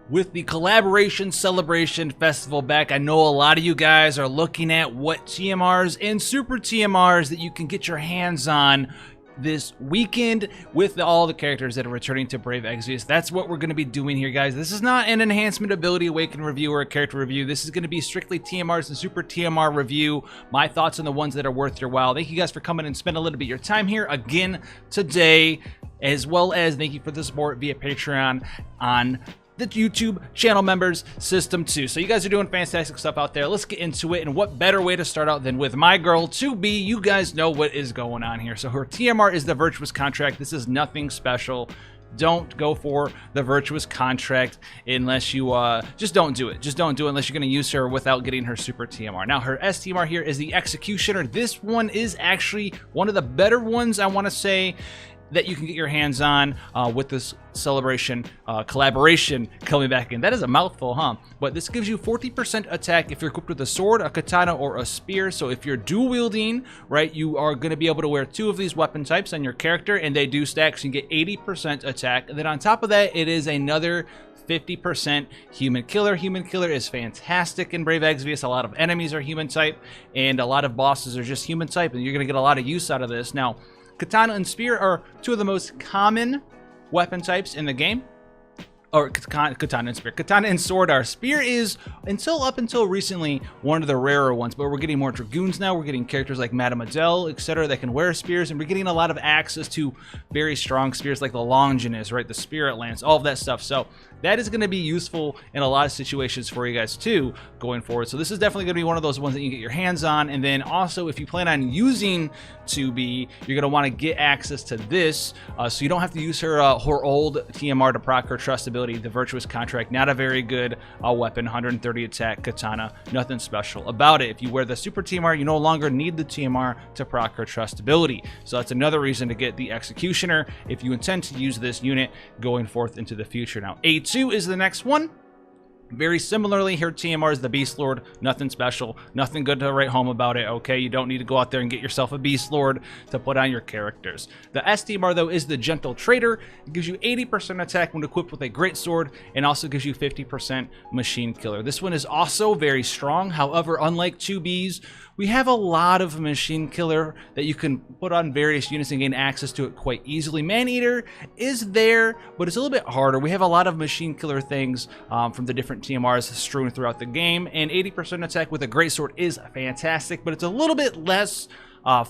with the Collaboration Celebration Festival back. I know a lot of you guys are looking at what TMRs and Super TMRs that you can get your hands on this weekend with all the characters that are returning to Brave Exvius. That's what we're going to be doing here, guys. This is not an Enhancement Ability Awaken review or a character review. This is going to be strictly TMRs and Super TMR review. My thoughts on the ones that are worth your while. Thank you guys for coming and spending a little bit of your time here again today, as well as thank you for the support via Patreon on the YouTube channel members system too. So you guys are doing fantastic stuff out there. Let's get into it. And what better way to start out than with my girl 2B. You guys know what is going on here. So her TMR is the Virtuous Contract. This is nothing special. Don't go for the Virtuous Contract unless you just don't do it. Just don't do it unless you're going to use her without getting her Super TMR. Now her STMR here is the Executioner. This one is actually one of the better ones, I want to say, that you can get your hands on with this celebration collaboration coming back in. That is a mouthful, huh? But this gives you 40% attack if you're equipped with a sword, a katana, or a spear. So if you're dual wielding, right, you are going to be able to wear 2 of these weapon types on your character, and they do stack, so you get 80% attack. And then on top of that, it is another 50% human killer. Human killer is fantastic in Brave Exvius. A lot of enemies are human type, and a lot of bosses are just human type, and you're going to get a lot of use out of this. Now, katana and spear are 2 of the most common weapon types in the game. Or katana and spear. Katana and sword are. Spear is, up until recently, one of the rarer ones, but we're getting more dragoons now. We're getting characters like Madame Adele, etc. that can wear spears, and we're getting a lot of access to very strong spears like the Longinus, right? The Spirit Lance, all of that stuff. So that is going to be useful in a lot of situations for you guys too going forward. So this is definitely going to be one of those ones that you can get your hands on. And then also, if you plan on using 2B, you're going to want to get access to this, so you don't have to use her old TMR to proc her trust ability. The Virtuous Contract, not a very good weapon, 130 attack katana, nothing special about it. If you wear the Super TMR, you no longer need the TMR to proc her trust ability. So that's another reason to get the Executioner if you intend to use this unit going forth into the future. Now, A2 is the next one. Very similarly, her TMR is the Beast Lord. Nothing special, nothing good to write home about it, okay? You don't need to go out there and get yourself a Beast Lord to put on your characters. The STMR, though, is the Gentle Trader. It gives you 80% attack when equipped with a Great Sword, and also gives you 50% Machine Killer. This one is also very strong. However, unlike 2Bs, we have a lot of Machine Killer that you can put on various units and gain access to it quite easily. Man-Eater is there, but it's a little bit harder. We have a lot of Machine Killer things from the different TMRs strewn throughout the game, and 80% attack with a Greatsword is fantastic, but it's a little bit less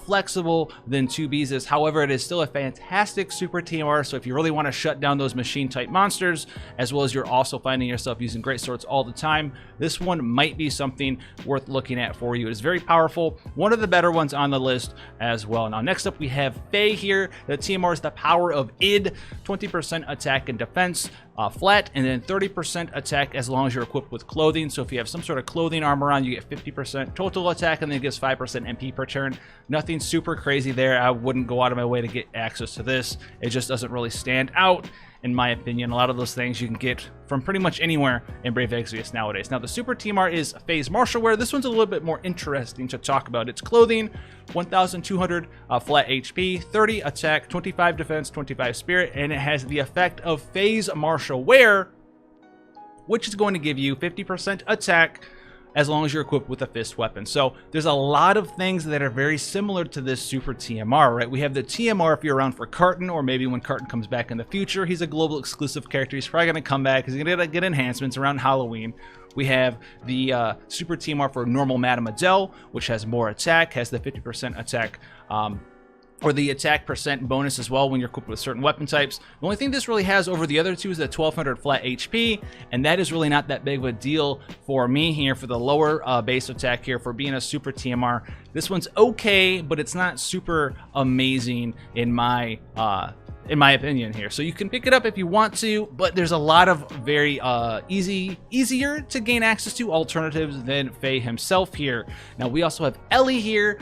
flexible than 2B's is. However, it is still a fantastic Super TMR, so if you really want to shut down those machine type monsters, as well as you're also finding yourself using great swords all the time, this one might be something worth looking at for you. It is very powerful, one of the better ones on the list as well. Now, next up we have Faye here. The TMR is the Power of Id, 20% attack and defense flat, and then 30% attack as long as you're equipped with clothing. So if you have some sort of clothing armor on, you get 50% total attack, and then it gives 5% MP per turn. Nothing super crazy there. I wouldn't go out of my way to get access to this. It just doesn't really stand out, in my opinion. A lot of those things you can get from pretty much anywhere in Brave Exvius nowadays. Now, the Super TMR is Faye's Martial Wear. This one's a little bit more interesting to talk about. It's clothing, 1,200 flat HP, 30 attack, 25 defense, 25 spirit, and it has the effect of Faye's Martial Wear, which is going to give you 50% attack as long as you're equipped with a fist weapon. So there's a lot of things that are very similar to this Super TMR, right? We have the TMR if you're around for Carton, or maybe when Carton comes back in the future. He's a global exclusive character. He's probably going to come back. He's going to get enhancements around Halloween. We have the Super TMR for normal Madame Adele, which has more attack, has the 50% attack or the attack percent bonus as well when you're equipped with certain weapon types. The only thing this really has over the other two is the 1200 flat HP, and that is really not that big of a deal for me here for the lower base attack here for being a Super TMR. This one's okay, but it's not super amazing in my opinion here. So you can pick it up if you want to, but there's a lot of very easier to gain access to alternatives than Faye himself here. Now we also have Ellie here,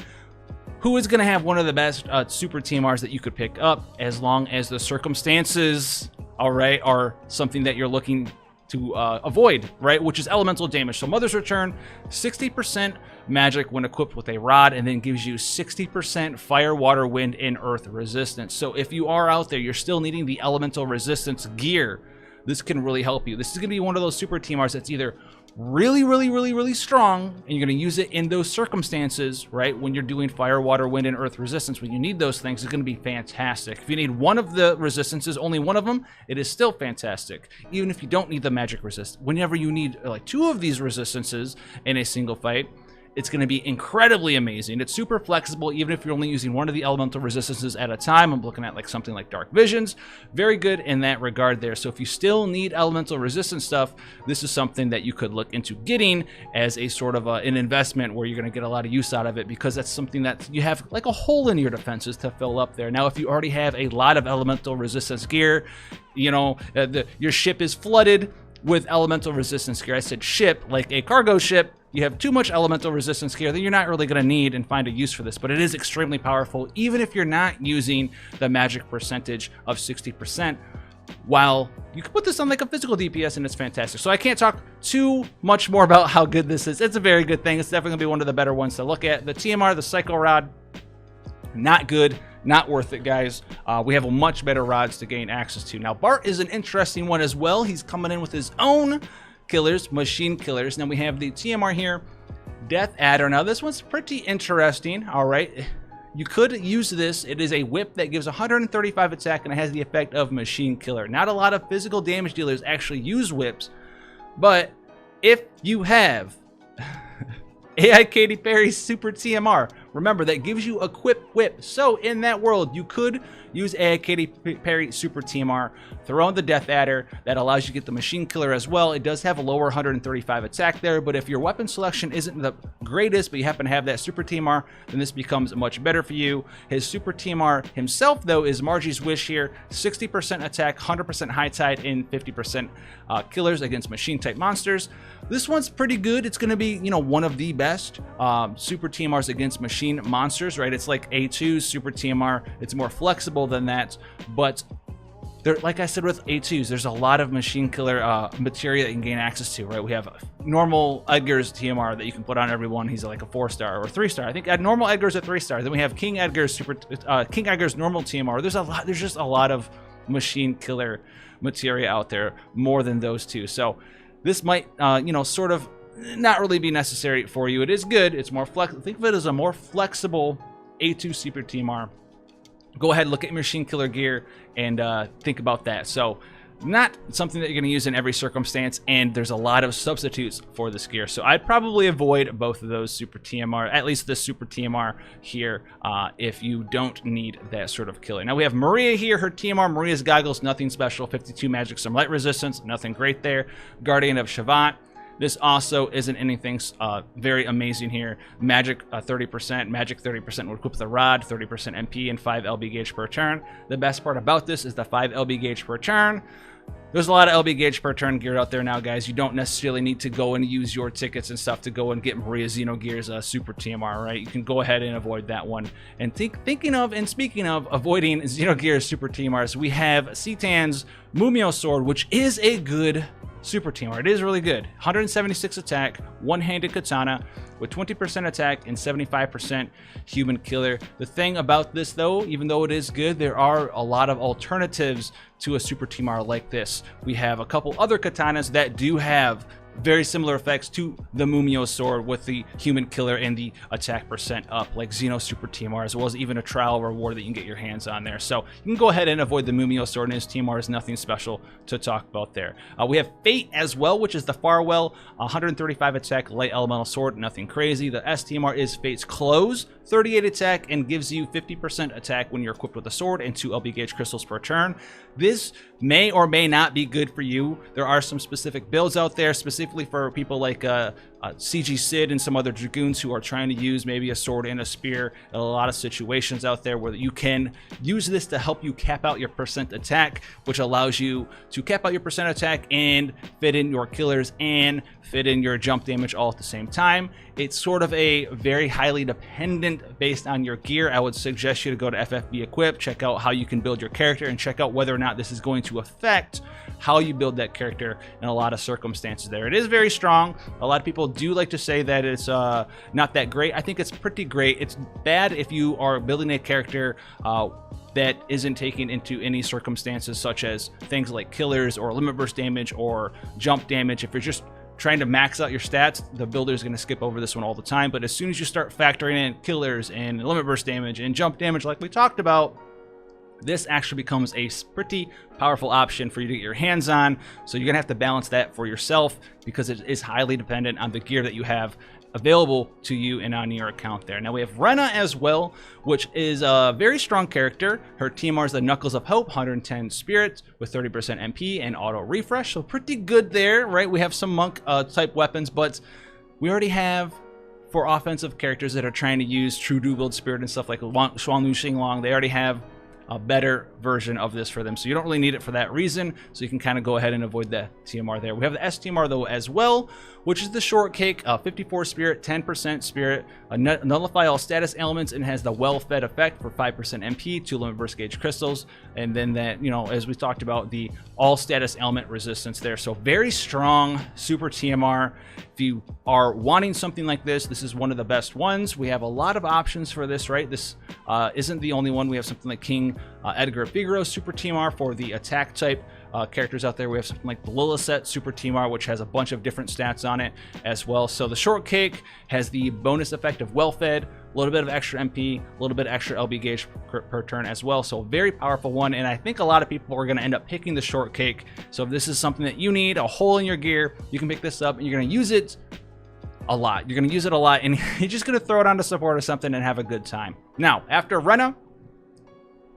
who is going to have one of the best Super TMRs that you could pick up, as long as the circumstances, all right, are something that you're looking to avoid, right, which is elemental damage. So Mother's Return, 60% magic when equipped with a rod, and then gives you 60% fire, water, wind, and earth resistance. So if you are out there, you're still needing the elemental resistance gear, this can really help you. This is going to be one of those super TMRs that's either really strong, and you're going to use it in those circumstances, right? When you're doing fire, water, wind, and earth resistance, when you need those things, it's going to be fantastic. If you need one of the resistances, only one of them, it is still fantastic. Even if you don't need the magic resist, whenever you need like 2 of these resistances in a single fight, it's going to be incredibly amazing. It's super flexible, even if you're only using one of the elemental resistances at a time. I'm looking at like something like Dark Visions. Very good in that regard there. So if you still need elemental resistance stuff, this is something that you could look into getting as a sort of an investment where you're going to get a lot of use out of it, because that's something that you have like a hole in your defenses to fill up there. Now, if you already have a lot of elemental resistance gear, you know, your ship is flooded with elemental resistance gear. I said ship, like a cargo ship. You have too much elemental resistance gear that you're not really going to need and find a use for this, but it is extremely powerful, even if you're not using the magic percentage of 60%. While you can put this on like a physical DPS and it's fantastic. So I can't talk too much more about how good this is. It's a very good thing. It's definitely going to be one of the better ones to look at. The TMR, the Psycho Rod, not good. Not worth it, guys. We have much better rods to gain access to. Now, Bart is an interesting one as well. He's coming in with his own killers, machine killers. Now we have the TMR here, Death Adder. Now this one's pretty interesting. All right, you could use this. It is a whip that gives 135 attack and it has the effect of machine killer. Not a lot of physical damage dealers actually use whips, but if you have AI Katy Perry's Super TMR, remember that gives you Equip Whip. So in that world, you could use AI Katy Perry Super TMR, throw in the Death Adder. That allows you to get the Machine Killer as well. It does have a lower 135 attack there, but if your weapon selection isn't the greatest, but you happen to have that Super TMR, then this becomes much better for you. His Super TMR himself, though, is Margie's Wish here. 60% attack, 100% high tide, and 50% killers against machine-type monsters. This one's pretty good. It's going to be, you know, one of the best Super TMRs against machine monsters, right? It's like A2's Super TMR. It's more flexible than that, but there, like I said with A2s, there's a lot of machine killer materia that you can gain access to, right? We have normal Edgar's TMR that you can put on everyone. He's like a 4-star or 3-star. I think normal Edgar's a 3-star. Then we have King Edgar's King Edgar's normal TMR. There's just a lot of machine killer materia out there, more than those two. So this might, you know, sort of not really be necessary for you. It is good. It's more flexible. Think of it as a more flexible A2 Super TMR. Go ahead, look at machine killer gear and think about that. So not something that you're going to use in every circumstance, and there's a lot of substitutes for this gear. So I'd probably avoid both of those Super TMR, at least the Super TMR here, if you don't need that sort of killer. Now we have Maria here, her TMR, Maria's Goggles, nothing special, 52 magic, some light resistance, nothing great there. Guardian of Shavant. This also isn't anything very amazing here. Magic 30%, magic 30% would equip the rod, 30% MP, and 5 LB gauge per turn. The best part about this is the 5 LB gauge per turn. There's a lot of LB gauge per turn gear out there now, guys. You don't necessarily need to go and use your tickets and stuff to go and get Maria Xenogears Super TMR, right? You can go ahead and avoid that one. And speaking of avoiding Xenogears Super TMRs, we have Seaton's Mumia Sword, which is a good Super TMR. It is really good. 176 attack, one-handed katana with 20% attack and 75% human killer. The thing about this, though, even though it is good, there are a lot of alternatives to a Super TMR like this. We have a couple other katanas that do have very similar effects to the Mumia Sword with the human killer and the attack percent up, like Xeno Super TMR, as well as even a trial reward that you can get your hands on there. So you can go ahead and avoid the Mumia Sword, and his TMR is nothing special to talk about there. We have Fate as well, which is the Farwell, 135 attack, light elemental sword, nothing crazy. The STMR is Fate's Close, 38 attack, and gives you 50% attack when you're equipped with a sword and 2 LB gauge crystals per turn. This may or may not be good for you. There are some specific builds out there, specifically for people like CG Sid and some other Dragoons who are trying to use maybe a sword and a spear. In a lot of situations out there where you can use this to help you cap out your percent attack, which allows you to cap out your percent attack and fit in your killers and fit in your jump damage all at the same time. It's sort of a very highly dependent based on your gear. I would suggest you to go to FFBE Equip, check out how you can build your character, and check out whether or not this is going to affect how you build that character in a lot of circumstances there. It It is very strong. A lot of people do like to say that it's not that great. I think it's pretty great. It's bad if you are building a character that isn't taken into any circumstances such as things like killers or limit burst damage or jump damage. If you're just trying to max out your stats, the builder is going to skip over this one all the time. But as soon as you start factoring in killers and limit burst damage and jump damage like we talked about, this actually becomes a pretty powerful option for you to get your hands on. So you're going to have to balance that for yourself because it is highly dependent on the gear that you have available to you and on your account there. Now we have Rena as well, which is a very strong character. Her TMR is the Knuckles of Hope, 110 Spirit with 30% MP and auto refresh. So pretty good there, right? We have some monk type weapons, but we already have for offensive characters that are trying to use true dual wield spirit and stuff like Shuang Lu Xinglong, they already have a better version of this for them, so you don't really need it for that reason, so you can kind of go ahead and avoid the TMR there. We have the STMR though as well, which is the shortcake, 54 spirit, 10% spirit, nullify all status elements, and has the well-fed effect for 5% MP, 2 limit burst gauge crystals, and then that, you know, as we talked about, the all status element resistance there. So very strong super TMR. If you are wanting something like this, this is one of the best ones. We have a lot of options for this, right? This isn't the only one. We have something like King Edgar Figaro super TMR for the attack type characters out there. We have something like the Lilith super TMR, which has a bunch of different stats on it as well. So the shortcake has the bonus effect of well-fed, a little bit of extra MP, a little bit extra LB gauge per turn as well. So very powerful one, and I think a lot of people are going to end up picking the shortcake. So if this is something that you need, a hole in your gear, you can pick this up and you're going to use it a lot. You're going to use it a lot, and you're just going to throw it onto support or something and have a good time. Now, after Rena,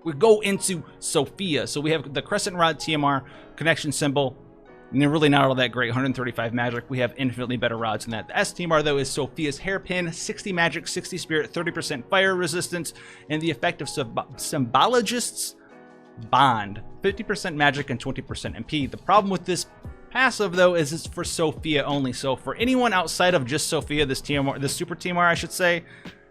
we go into Sofia. So we have the Crescent Rod TMR connection symbol. And they're really not all that great. 135 magic. We have infinitely better rods than that. The STMR though is Sofia's hairpin, 60 magic, 60 spirit, 30% fire resistance, and the effect of Symbologist's Bond, 50% magic and 20% MP. The problem with this passive though is it's for Sofia only. So for anyone outside of just Sofia, this TMR, this super TMR I should say,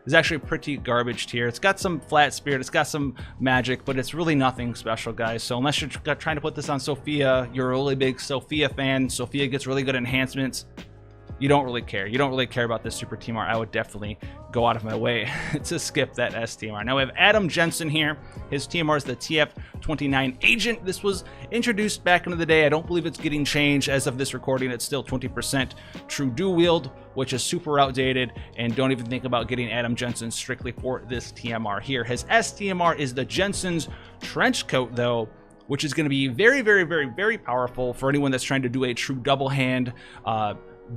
is actually pretty garbage tier. It's got some flat spirit, it's got some magic, but it's really nothing special, guys. So unless you're trying to put this on Sofia, you're a really big Sofia fan, Sofia gets really good enhancements, you don't really care. You don't really care about this super TMR. I would definitely go out of my way to skip that STMR. Now we have Adam Jensen here. His TMR is the TF29 Agent. This was introduced back into the day. I don't believe it's getting changed as of this recording. It's still 20% true dual wield, which is super outdated, and don't even think about getting Adam Jensen strictly for this TMR here. His STMR is the Jensen's Trench Coat though, which is going to be very, very, very, very powerful for anyone that's trying to do a true double hand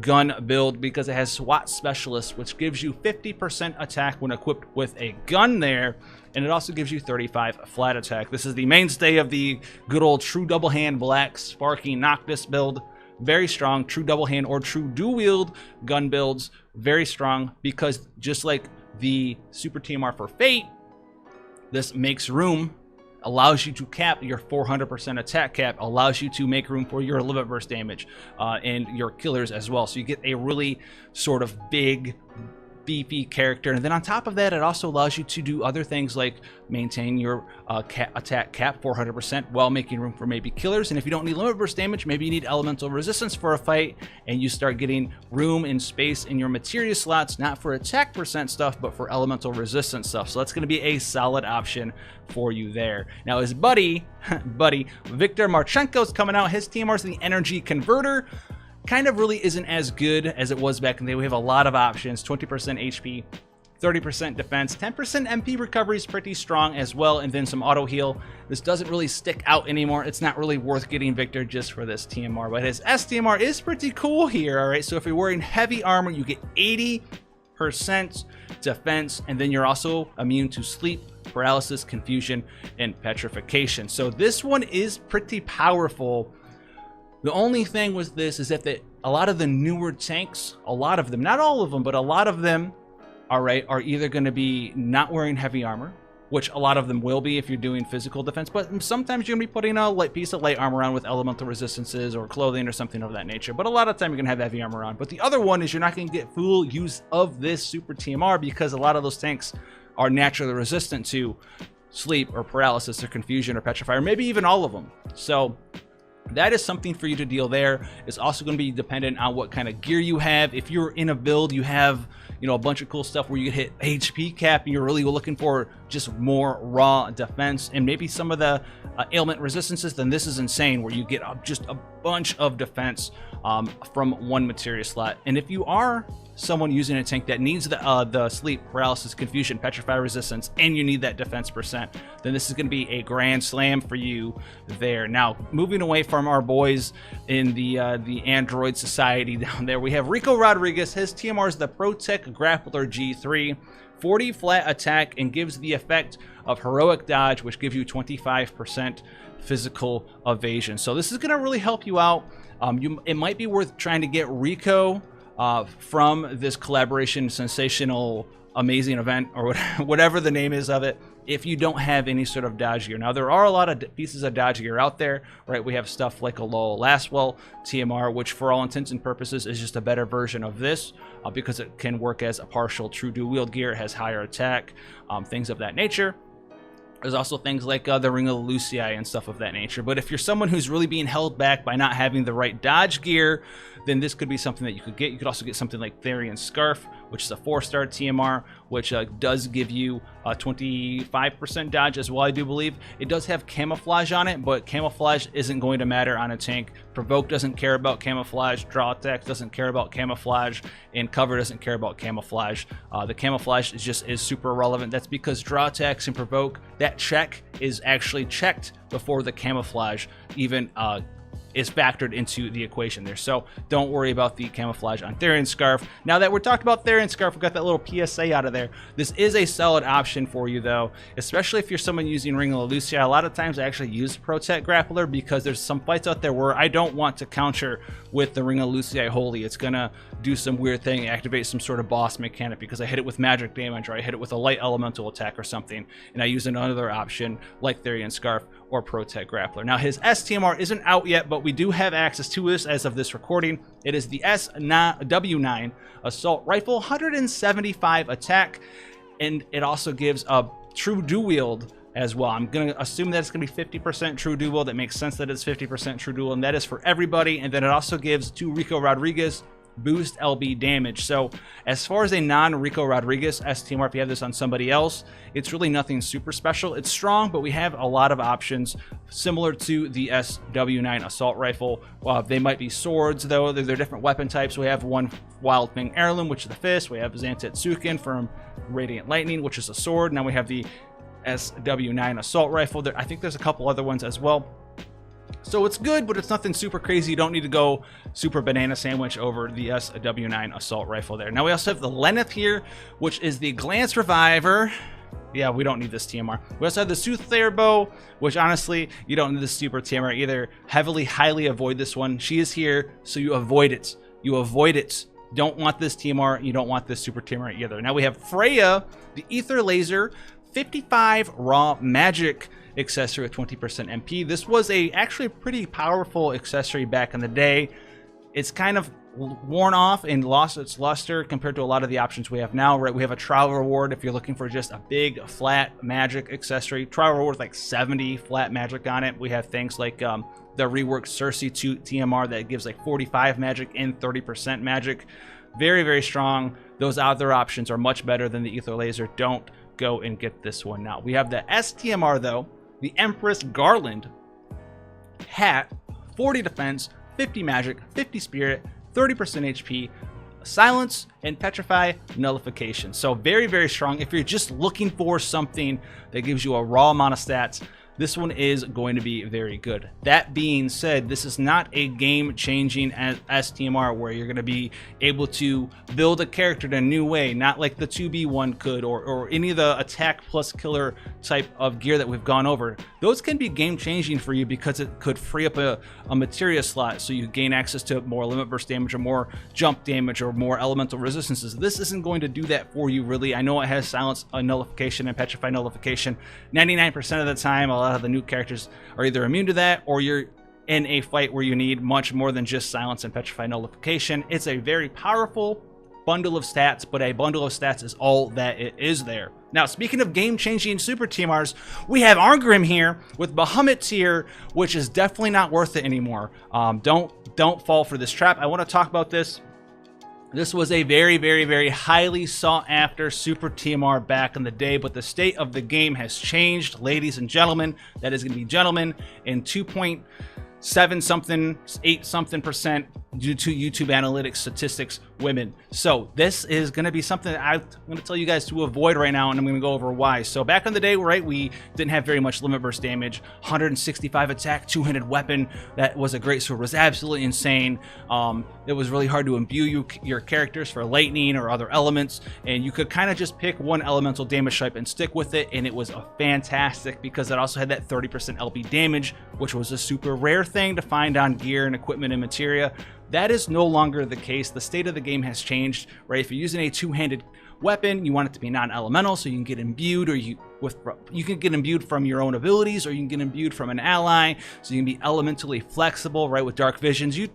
gun build, because it has SWAT Specialist, which gives you 50% attack when equipped with a gun there, and it also gives you 35 flat attack. This is the mainstay of the good old true double hand black sparking Noctis build. Very strong true double hand or true dual wield gun builds. Very strong, because just like the super TMR for Fate, this makes room, allows you to cap your 400% attack cap, allows you to make room for your limit burst damage and your killers as well. So you get a really sort of big, beefy character, and then on top of that, it also allows you to do other things like maintain your attack cap 400% while making room for maybe killers. And if you don't need limit burst damage, maybe you need elemental resistance for a fight, and you start getting room and space in your materia slots, not for attack percent stuff, but for elemental resistance stuff. So that's going to be a solid option for you there. Now his buddy Victor Marchenko's coming out. His TMR is the Energy Converter. Kind of really isn't as good as it was back in the day. We have a lot of options: 20% HP, 30% defense, 10% MP recovery is pretty strong as well, and then some auto heal. This doesn't really stick out anymore. It's not really worth getting Victor just for this TMR, but his STMR is pretty cool here. All right, so if you're wearing heavy armor, you get 80% defense, and then you're also immune to sleep, paralysis, confusion, and petrification. So this one is pretty powerful. The only thing with this is that a lot of the newer tanks, a lot of them, not all of them, but a lot of them, all right, are either going to be not wearing heavy armor, which a lot of them will be if you're doing physical defense, but sometimes you're going to be putting a light piece of light armor on with elemental resistances or clothing or something of that nature, but a lot of the time you're going to have heavy armor on. But the other one is you're not going to get full use of this super TMR, because a lot of those tanks are naturally resistant to sleep or paralysis or confusion or petrify, or maybe even all of them. So that is something for you to deal there. It's also going to be dependent on what kind of gear you have. If you're in a build, you have, you know, a bunch of cool stuff where you hit HP cap and you're really looking for just more raw defense and maybe some of the ailment resistances, then this is insane, where you get just a bunch of defense from one materia slot. And if you are someone using a tank that needs the sleep, paralysis, confusion, petrify resistance, and you need that defense percent, then this is going to be a grand slam for you there. Now, moving away from our boys in the Android Society down there, we have Rico Rodriguez. His TMR is the Protect Grappler G3, 40 flat attack, and gives the effect of heroic dodge, which gives you 25% physical evasion. So this is going to really help you out. It might be worth trying to get Rico from this collaboration sensational amazing event, or whatever the name is of it, if you don't have any sort of dodge gear. Now, there are a lot of pieces of dodge gear out there, right? We have stuff like a low Lastwell TMR, which for all intents and purposes is just a better version of this, because it can work as a partial true dual wield gear. It has higher attack, things of that nature. There's also things like the Ring of Lucii and stuff of that nature. But if you're someone who's really being held back by not having the right dodge gear, then this could be something that you could get. You could also get something like Therian Scarf, which is a 4-star TMR, which does give you 25% dodge as well, I do believe. It does have camouflage on it, but camouflage isn't going to matter on a tank. Provoke doesn't care about camouflage, Draw Attack doesn't care about camouflage, and Cover doesn't care about camouflage. The camouflage is super relevant. That's because Draw Attacks and Provoke, that check is actually checked before the camouflage even is factored into the equation there. So don't worry about the camouflage on Therian Scarf. Now that we're talking about Therian Scarf, we got that little PSA out of there. This is a solid option for you though, especially if you're someone using Ring of Lucii. A lot of times I actually use Protect Grappler because there's some fights out there where I don't want to counter with the Ring of Lucii Holy. It's gonna do some weird thing, activate some sort of boss mechanic because I hit it with magic damage, or I hit it with a light elemental attack or something, and I use another option like Therian Scarf or Protect Grappler. Now, his STMR isn't out yet, but we do have access to this as of this recording. It is the W9 Assault Rifle, 175 attack, and it also gives a true dual wield as well. I'm going to assume that it's going to be 50% true dual wield. That makes sense that it's 50% true dual, and that is for everybody. And then it also gives to Rico Rodriguez boost LB damage. So as far as a non-Rico Rodriguez STMR, if you have this on somebody else, it's really nothing super special. It's strong, but we have a lot of options similar to the SW9 assault rifle. They might be swords though. They're different weapon types. We have one Wild Thing Heirloom, which is the fist. We have Zantetsuken from Radiant Lightning, which is a sword. Now we have the SW9 assault rifle. I think there's a couple other ones as well. So it's good, but it's nothing super crazy. You don't need to go super banana sandwich over the SW9 assault rifle there. Now we also have the Lenneth here, which is the Glance Reviver. Yeah, we don't need this TMR. We also have the Soothsayer Bow, which honestly, you don't need the Super TMR either. Highly avoid this one. She is here, so you avoid it. You avoid it. Don't want this TMR. You don't want this Super TMR either. Now we have Freya, the Ether Laser, 55 raw magic accessory with 20% MP. This was actually a pretty powerful accessory back in the day. It's kind of worn off and lost its luster compared to a lot of the options we have now, right? We have a trial reward if you're looking for just a big flat magic accessory. Trial reward with like 70 flat magic on it. We have things like the reworked Cersei TMR that gives like 45 magic and 30% magic. Very, very strong. Those other options are much better than the Ether Laser. Don't go and get this one now. We have the STMR though, the Empress Garland Hat, 40 defense, 50 magic, 50 spirit, 30% HP, silence, and petrify nullification. So very, very strong. If you're just looking for something that gives you a raw amount of stats, this one is going to be very good. That being said, this is not a game-changing STMR where you're going to be able to build a character in a new way, not like the 2B one could, or any of the attack plus killer type of gear that we've gone over. Those can be game-changing for you because it could free up a materia slot so you gain access to more limit burst damage or more jump damage or more elemental resistances. This isn't going to do that for you, really. I know it has silence nullification and petrify nullification 99% of the time. A lot of the new characters are either immune to that, or you're in a fight where you need much more than just silence and petrify nullification. It's a very powerful bundle of stats, but a bundle of stats is all that it is there. Now, speaking of game-changing Super TMRs, we have Arngrim here with Bahamut tier, which is definitely not worth it anymore. Don't fall for this trap. I want to talk about this. This was a very, very, very highly sought after Super TMR back in the day, but the state of the game has changed, ladies and gentlemen. That is going to be gentlemen in 2.7 something, 8 something percent due to YouTube analytics statistics, women. So this is going to be something that I'm going to tell you guys to avoid right now, and I'm going to go over why. So back in the day, right, we didn't have very much limit burst damage, 165 attack, two-handed weapon. That was a great sword, was absolutely insane. It was really hard to imbue your characters for lightning or other elements, and you could kind of just pick one elemental damage type and stick with it, and it was a fantastic because it also had that 30% LB damage, which was a super rare thing to find on gear and equipment and materia. That is no longer the case. The state of the game has changed, right? If you're using a two-handed weapon, you want it to be non-elemental, so you can get imbued, or you can get imbued from your own abilities, or you can get imbued from an ally, so you can be elementally flexible, right? With dark visions, you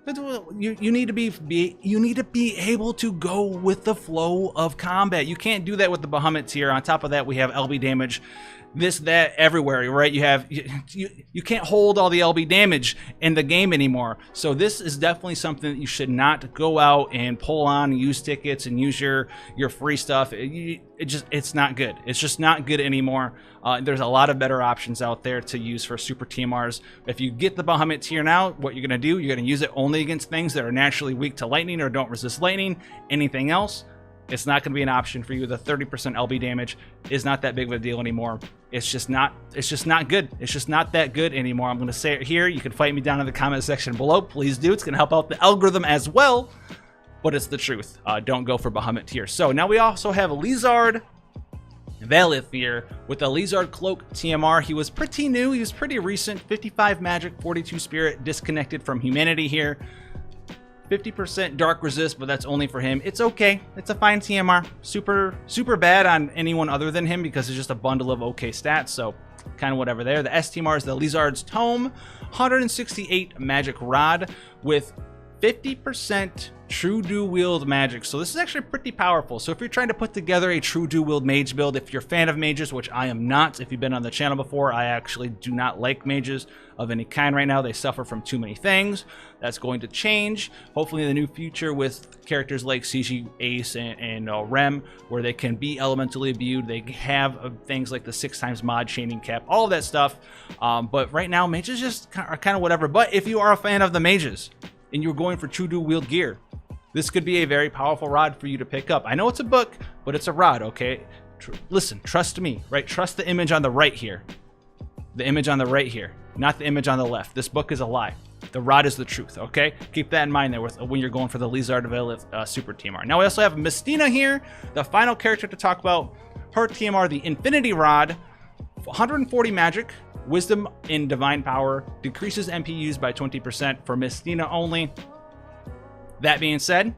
need to be able to go with the flow of combat. You can't do that with the Bahamut tier. On top of that, we have LB damage, this, that, everywhere, right? You can't hold all the LB damage in the game anymore. So this is definitely something that you should not go out and pull on and use tickets and use your free stuff. It's not good. It's just not good anymore. There's a lot of better options out there to use for Super TMRs. If you get the Bahamut tier now, what you're going to do, you're going to use it only against things that are naturally weak to lightning or don't resist lightning. Anything else, it's not going to be an option for you. The 30% LB damage is not that big of a deal anymore. It's just not good. It's just not that good anymore. I'm going to say it here. You can fight me down in the comment section below. Please do. It's going to help out the algorithm as well. But it's the truth. Don't go for Bahamut tier. So now we also have Lizard Valith here with the Lizard Cloak Tmr. He was pretty new. He was pretty recent. 55 magic, 42 spirit, disconnected from humanity here. 50% dark resist, but that's only for him. It's okay. It's a fine TMR. Super bad on anyone other than him because it's just a bundle of okay stats, so kind of whatever there. The STMR is the Lizard's Tome, 168 magic rod with 50% true dual-wield magic. So this is actually pretty powerful. So if you're trying to put together a true dual-wield mage build, if you're a fan of mages, which I am not, if you've been on the channel before, I actually do not like mages of any kind right now. They suffer from too many things. That's going to change, hopefully in the new future, with characters like CG, Ace, and Rem, where they can be elementally imbued. They have things like the 6x mod chaining cap, all of that stuff. But right now, mages just are kind of whatever. But if you are a fan of the mages, and you're going for true dual-wield gear, this could be a very powerful rod for you to pick up. I know it's a book, but it's a rod, okay? Listen, trust me, right? Trust the image on the right here. The image on the right here, not the image on the left. This book is a lie. The rod is the truth, okay? Keep that in mind there when you're going for the Lizard Valith Super TMR. Now we also have Mistina here, the final character to talk about. Her TMR, the Infinity Rod, 140 magic, wisdom in divine power, decreases MP used by 20% for Mistina only. That being said,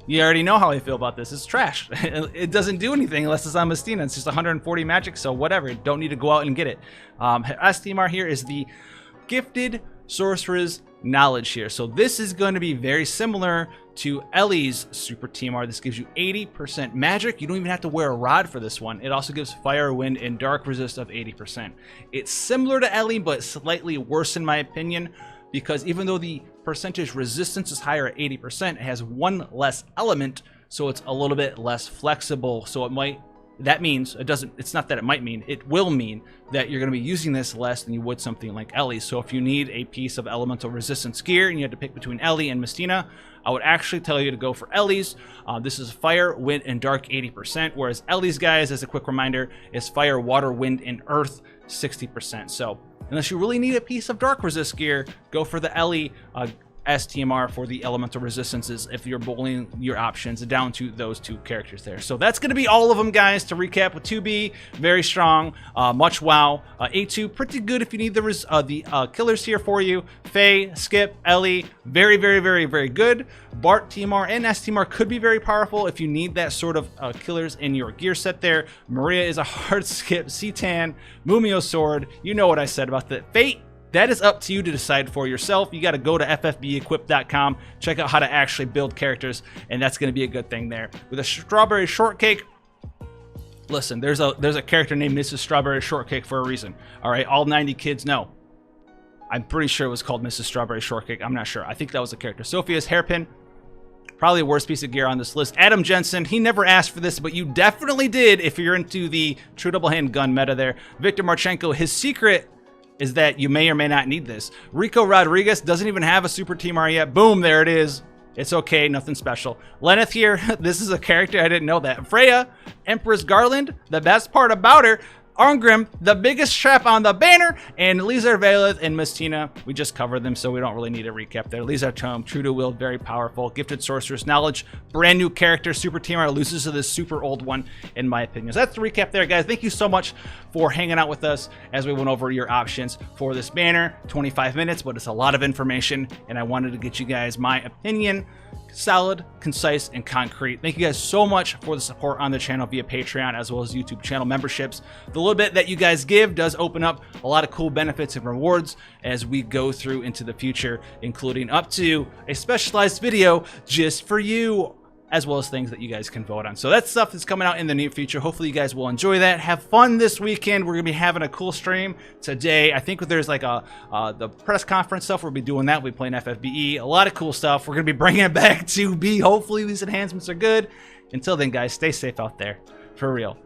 you already know how I feel about this. It's trash. It doesn't do anything unless it's on Mistina. It's just 140 magic, so whatever. Don't need to go out and get it. STMR here is the Gifted Sorcerer's Knowledge here. So this is going to be very similar to Ellie's Super TMR. This gives you 80% magic. You don't even have to wear a rod for this one. It also gives fire, wind, and dark resist of 80%. It's similar to Ellie, but slightly worse in my opinion, because even though the percentage resistance is higher at 80%, it has one less element, so it's a little bit less flexible. So that means it's not that it might mean, it will mean that you're going to be using this less than you would something like Ellie. So if you need a piece of elemental resistance gear and you had to pick between Ellie and Mistina, I would actually tell you to go for Ellie's. This is fire, wind, and dark 80%, whereas Ellie's, guys, as a quick reminder, is fire, water, wind, and earth 60%. So unless you really need a piece of dark resist gear, go for the Ellie STMR for the elemental resistances if you're boiling your options down to those two characters there. So that's going to be all of them, guys. To recap, with 2B, very strong, much wow. A2, pretty good if you need the killers here for you. Faye, Skip, Ellie, very, very, very, very good. Bart, TMR, and STMR could be very powerful if you need that sort of killers in your gear set there. Maria is a hard skip. Seaton, Mumia sword, you know what I said about the Fate. that is up to you to decide for yourself. You got to go to ffbeequip.com, check out how to actually build characters, and that's going to be a good thing there. With a strawberry shortcake, listen, there's a character named Mrs. Strawberry Shortcake for a reason. All right, all 90 kids know. I'm pretty sure it was called Mrs. Strawberry Shortcake. I'm not sure. I think that was a character. Sophia's hairpin, probably the worst piece of gear on this list. Adam Jensen, he never asked for this, but you definitely did if you're into the true double-hand gun meta there. Victor Marchenko, his secret is that you may or may not need this. Rico Rodriguez doesn't even have a Super TMR yet. Boom, there it is. It's okay, nothing special. Lenneth here, this is a character, I didn't know that. Freya, Empress Garland, the best part about her, Arngrim, the biggest strap on the banner, and Lizar Valeth and Miss Tina. We just covered them, so we don't really need a recap there. Lizar Tome, true to will, very powerful. Gifted Sorceress Knowledge, brand new character. Super TMR loses to this super old one, in my opinion. So that's the recap there, guys. Thank you so much for hanging out with us as we went over your options for this banner. 25 minutes, but it's a lot of information, and I wanted to get you guys my opinion. Solid, concise, and concrete. Thank you guys so much for the support on the channel via Patreon as well as YouTube channel memberships. The little bit that you guys give does open up a lot of cool benefits and rewards as we go through into the future, including up to a specialized video just for you, as well as things that you guys can vote on. So that's stuff that's coming out in the near future. Hopefully you guys will enjoy that. Have fun this weekend. We're gonna be having a cool stream today. I think there's like the press conference stuff. We'll be doing that. We'll be playing FFBE. A lot of cool stuff. We're gonna be bringing it back to B. Hopefully these enhancements are good. Until then, guys, stay safe out there for real.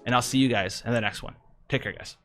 And I'll see you guys in the next one. Take care, guys.